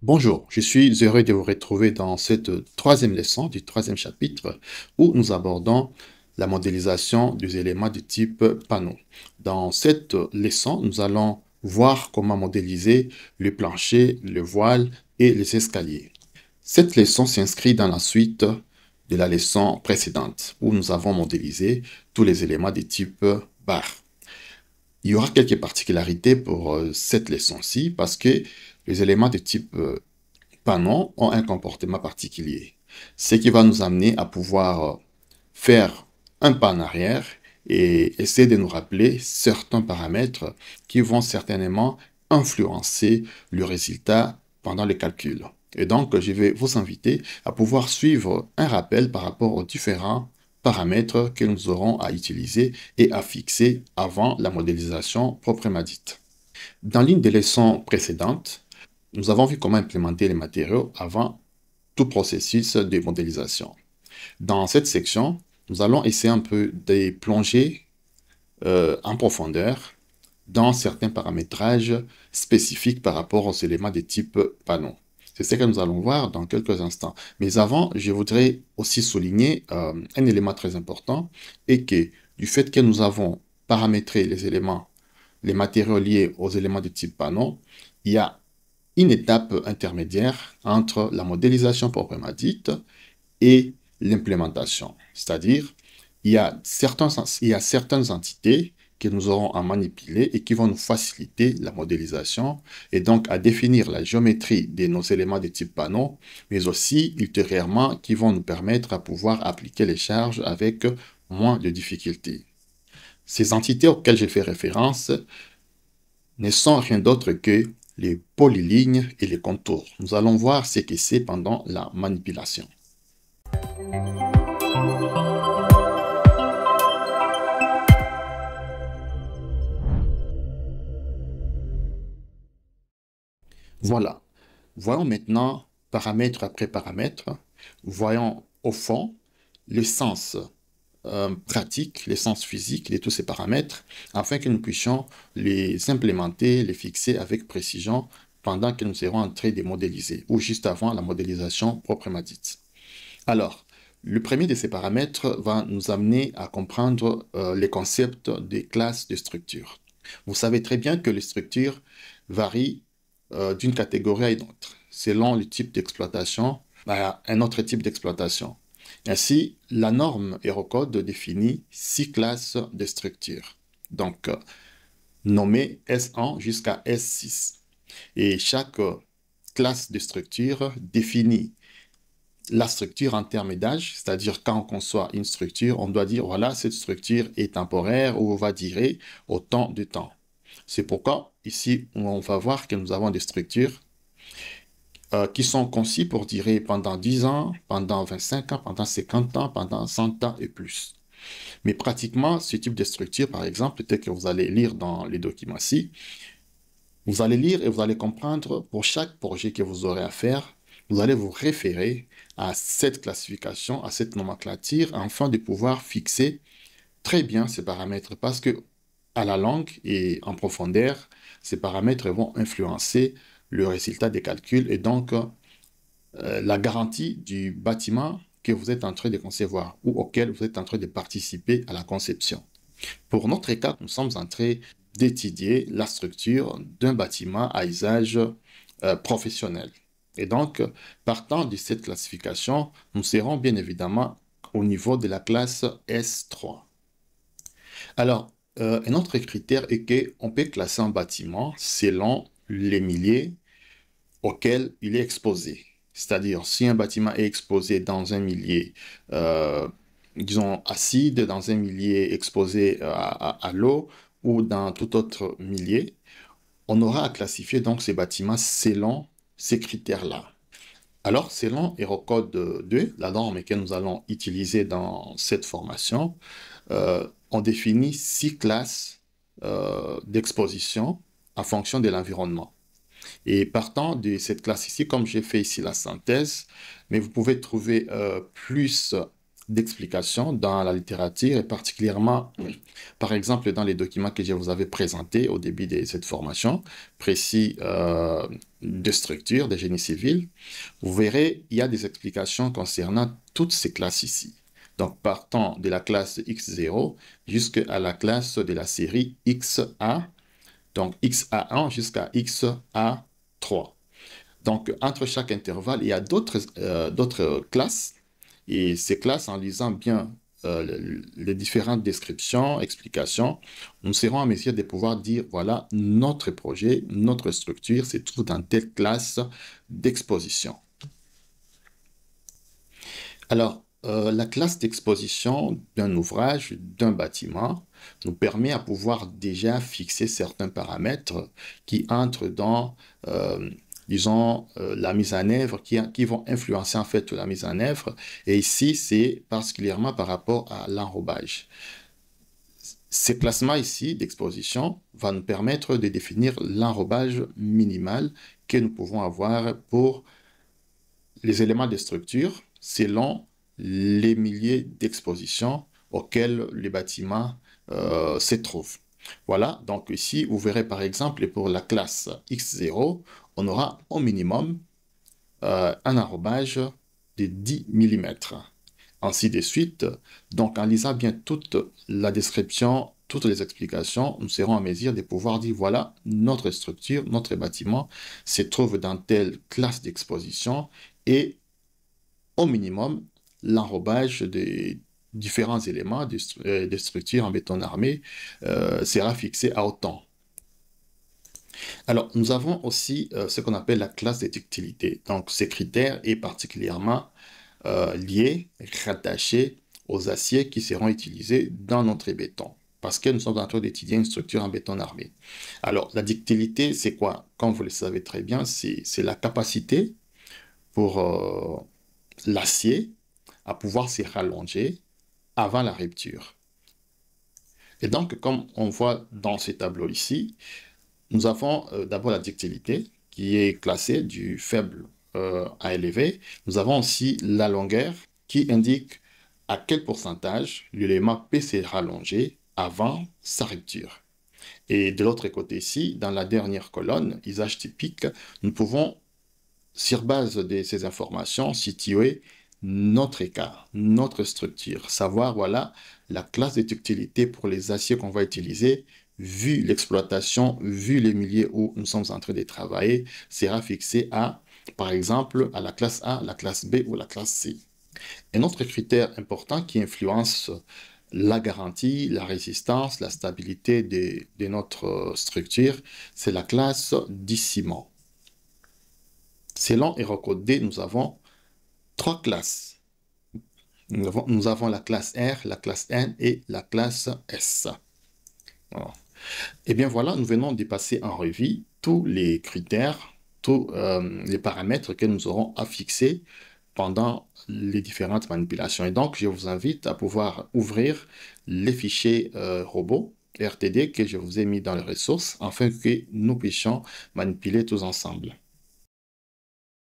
Bonjour, je suis heureux de vous retrouver dans cette troisième leçon du troisième chapitre où nous abordons la modélisation des éléments de type panneau. Dans cette leçon, nous allons voir comment modéliser le plancher, le voile et les escaliers. Cette leçon s'inscrit dans la suite de la leçon précédente où nous avons modélisé tous les éléments de type barre. Il y aura quelques particularités pour cette leçon-ci parce que les éléments de type panneaux ont un comportement particulier, ce qui va nous amener à pouvoir faire un pas en arrière et essayer de nous rappeler certains paramètres qui vont certainement influencer le résultat pendant le calcul. Et donc, je vais vous inviter à pouvoir suivre un rappel par rapport aux différents paramètres que nous aurons à utiliser et à fixer avant la modélisation proprement dite. Dans l'une des leçons précédentes, nous avons vu comment implémenter les matériaux avant tout processus de modélisation. Dans cette section, nous allons essayer un peu de plonger en profondeur dans certains paramétrages spécifiques par rapport aux éléments de type panneau. C'est ce que nous allons voir dans quelques instants. Mais avant, je voudrais aussi souligner un élément très important et que du fait que nous avons paramétré les éléments, les matériaux liés aux éléments de type panneau, il y a une étape intermédiaire entre la modélisation proprement dite et l'implémentation. C'est-à-dire, il y a certaines entités que nous aurons à manipuler et qui vont nous faciliter la modélisation et donc à définir la géométrie de nos éléments de type panneau, mais aussi ultérieurement qui vont nous permettre à pouvoir appliquer les charges avec moins de difficultés. Ces entités auxquelles j'ai fait référence ne sont rien d'autre que les polylignes et les contours. Nous allons voir ce que c'est pendant la manipulation. Voilà. Voyons maintenant paramètre après paramètre. Voyons au fond le sens pratique, le sens physique de tous ces paramètres afin que nous puissions les implémenter, les fixer avec précision pendant que nous serons en train de modéliser ou juste avant la modélisation proprement dite. Alors, le premier de ces paramètres va nous amener à comprendre les concepts des classes de structure. Vous savez très bien que les structures varient d'une catégorie à une autre, selon le type d'exploitation à un autre type d'exploitation. Ainsi, la norme Eurocode définit 6 classes de structures, donc nommées S1 jusqu'à S6. Et chaque classe de structure définit la structure en termes d'âge, c'est-à-dire quand on conçoit une structure, on doit dire, voilà, cette structure est temporaire ou on va dire autant de temps. C'est pourquoi, ici, on va voir que nous avons des structures qui sont conçues pour durer pendant 10 ans, pendant 25 ans, pendant 50 ans, pendant 100 ans et plus. Mais pratiquement, ce type de structure, par exemple, peut-être que vous allez lire dans les documents-ci, vous allez lire et vous allez comprendre, pour chaque projet que vous aurez à faire, vous allez vous référer à cette classification, à cette nomenclature, afin de pouvoir fixer très bien ces paramètres, parce que à la longue et en profondeur, ces paramètres vont influencer le résultat des calculs et donc la garantie du bâtiment que vous êtes en train de concevoir ou auquel vous êtes en train de participer à la conception. Pour notre cas, nous sommes en train d'étudier la structure d'un bâtiment à usage professionnel. Et donc, partant de cette classification, nous serons bien évidemment au niveau de la classe S3. Alors, un autre critère est qu'on peut classer un bâtiment selon les milieux auxquels il est exposé. C'est-à-dire, si un bâtiment est exposé dans un milieu, disons, acide, dans un milieu exposé à l'eau ou dans tout autre milieu, on aura à classifier donc ces bâtiments selon ces critères-là. Alors, selon Eurocode 2, la norme que nous allons utiliser dans cette formation, on définit 6 classes d'exposition en fonction de l'environnement. Et partant de cette classe ici, comme j'ai fait ici la synthèse, mais vous pouvez trouver plus d'explication dans la littérature, et particulièrement, par exemple, dans les documents que je vous avais présentés au début de cette formation, précis de structure, de génie civil. Vous verrez, il y a des explications concernant toutes ces classes ici. Donc, partant de la classe X0 jusqu'à la classe de la série XA, donc XA1 jusqu'à XA3. Donc, entre chaque intervalle, il y a d'autres classes. Et ces classes, en lisant bien les différentes descriptions, explications, nous serons en mesure de pouvoir dire, voilà, notre projet, notre structure se trouve dans telle classe d'exposition. Alors, la classe d'exposition d'un ouvrage, d'un bâtiment, nous permet à pouvoir déjà fixer certains paramètres qui entrent dans, disons, la mise en œuvre, qui vont influencer en fait la mise en œuvre. Et ici, c'est particulièrement par rapport à l'enrobage. Ce classement ici d'exposition va nous permettre de définir l'enrobage minimal que nous pouvons avoir pour les éléments de structure selon les milliers d'expositions auxquelles les bâtiments se trouvent. Voilà, donc ici, vous verrez par exemple pour la classe X0, on aura au minimum un enrobage de 10 mm. Ainsi de suite. Donc, en lisant bien toute la description, toutes les explications, nous serons en mesure de pouvoir dire, voilà, notre structure, notre bâtiment se trouve dans telle classe d'exposition et au minimum, l'enrobage des différents éléments de structure en béton armé sera fixé à autant. Alors, nous avons aussi ce qu'on appelle la classe de ductilité. Donc, ce critère est particulièrement lié, rattaché aux aciers qui seront utilisés dans notre béton. Parce que nous sommes en train d'étudier une structure en béton armé. Alors, la ductilité, c'est quoi? Comme vous le savez très bien, c'est la capacité pour l'acier à pouvoir se rallonger avant la rupture. Et donc, comme on voit dans ce tableau ici, nous avons d'abord la ductilité qui est classée du faible à élevé. Nous avons aussi la longueur qui indique à quel pourcentage l'élément peut se rallonger avant sa rupture. Et de l'autre côté ici, dans la dernière colonne, usage typique, nous pouvons, sur base de ces informations, situer notre écart, notre structure, savoir, voilà, la classe de ductilité pour les aciers qu'on va utiliser, vu l'exploitation, vu les milieux où nous sommes en train de travailler, sera fixée à, par exemple, à la classe A, la classe B ou la classe C. Un autre critère important qui influence la garantie, la résistance, la stabilité de notre structure, c'est la classe du ciment. Selon Eurocode, nous avons 3 classes. Nous avons la classe R, la classe N et la classe S. Voilà. Et bien voilà, nous venons de passer en revue tous les critères, tous les paramètres que nous aurons à fixer pendant les différentes manipulations. Et donc, je vous invite à pouvoir ouvrir les fichiers robots RTD que je vous ai mis dans les ressources afin que nous puissions manipuler tous ensemble.